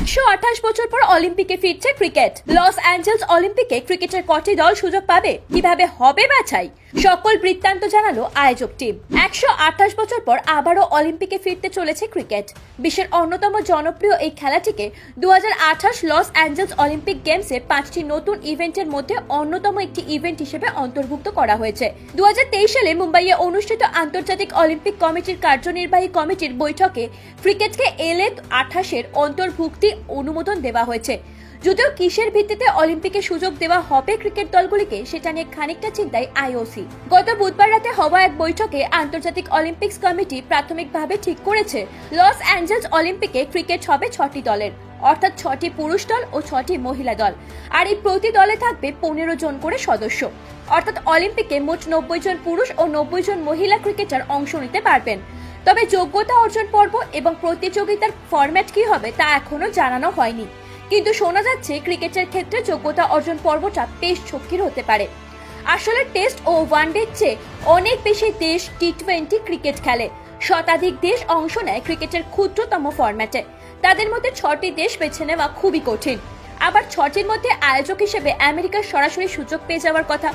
128 বছর পর অলিম্পিকে ফিরছে ক্রিকেট। লস অ্যাঞ্জেলস অলিম্পিকে ক্রিকেটের কটি দল সুযোগ পাবে, কিভাবে হবে বাছাই, সকল বৃত্তান্ত জানালো আয়োজক টিম। 128 বছর পর আবারও অলিম্পিকে ফিরতে চলেছে ক্রিকেট। বিশ্বের অন্যতম জনপ্রিয় এই খেলাটিকে 2028 লস অ্যাঞ্জেলস অলিম্পিক গেমসে 5টি নতুন ইভেন্টের মধ্যে অন্যতম একটি ইভেন্ট হিসেবে অন্তর্ভুক্ত করা হয়েছে। 2023 সালে মুম্বাইয়ে অনুষ্ঠিত আন্তর্জাতিক অলিম্পিক কমিটির কার্যনির্বাহী কমিটির বৈঠকে ক্রিকেটকে LA28 অন্তর্ভুক্তি অনুমোদন দেওয়া হয়েছে। যদিও কিসের ভিত্তিতে অলিম্পিকে সুযোগ দেওয়া হবে ক্রিকেট দলগুলিকে, সেটা নিয়ে খানিকটা চিন্তায় IOC। গত বুধবার রাতে হওয়া এক বৈঠকে আন্তর্জাতিক অলিম্পিক্স কমিটি প্রাথমিকভাবে ঠিক করেছে লস অ্যাঞ্জেলস অলিম্পিকে ক্রিকেট হবে 6টি দলের, অর্থাৎ 6টি পুরুষ দল ও 6টি মহিলা দল। আর এই প্রতি দলে থাকবে 15 জন করে সদস্য, অর্থাৎ অলিম্পিকে মোট 90 জন পুরুষ ও 90 জন মহিলা ক্রিকেটার অংশ নিতে পারবেন। তবে যোগ্যতা অর্জন পর্ব এবং প্রতিযোগিতার ফরম্যাট কি হবে তা এখনো জানানো হয়নি, কিন্তু শোনা যাচ্ছে ক্রিকেটের ক্ষেত্রে যোগ্যতা অর্জন পর্বটা বেশ ঝক্কির হতে পারে। আসলে টেস্ট ও ওয়ানডের চেয়ে অনেক বেশি দেশ T20 ক্রিকেট খেলে। শতাধিক দেশ অংশ নেয় ক্রিকেটের ক্ষুদ্রতম ফরম্যাটে। তাদের মধ্যে 6টি দেশ বেছে নেওয়া খুবই কঠিন। আবার 6টির মধ্যে আয়োজক হিসেবে আমেরিকার সরাসরি সুযোগ পেয়ে যাওয়ার কথা।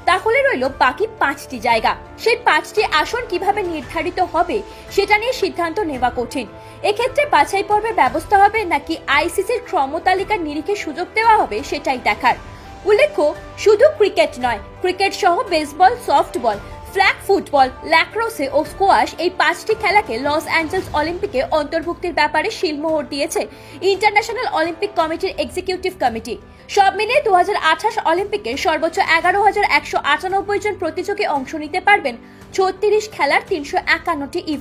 তাহলে রইল বাকি 5টি জায়গা। সেই 5টি আসন কিভাবে নির্ধারিত হবে সেটা নিয়ে সিদ্ধান্ত নেওয়া কঠিন। এক্ষেত্রে বাছাই পর্বের ব্যবস্থা হবে নাকি ICCর ক্রমতালিকার নিরিখে সুযোগ দেওয়া হবে সেটাই দেখার। উল্লেখ্য, শুধু ক্রিকেট নয়, ক্রিকেট সহ baseball, softball, flag football, lacrosse ও স্কোয়াশ এই 5টি খেলাকে লস অ্যাঞ্জেলস অলিম্পিকে অন্তর্ভুক্তির ব্যাপারে শিলমোহর দিয়েছে ইন্টারন্যাশনাল অলিম্পিক কমিটির এক্সিকিউটিভ কমিটি। সব মিলিয়ে 2028 অলিম্পিকে সর্বোচ্চ 11,198 জন প্রতিযোগী অংশ নিতে পারবেন 36 খেলার 351টি ইভেন্ট।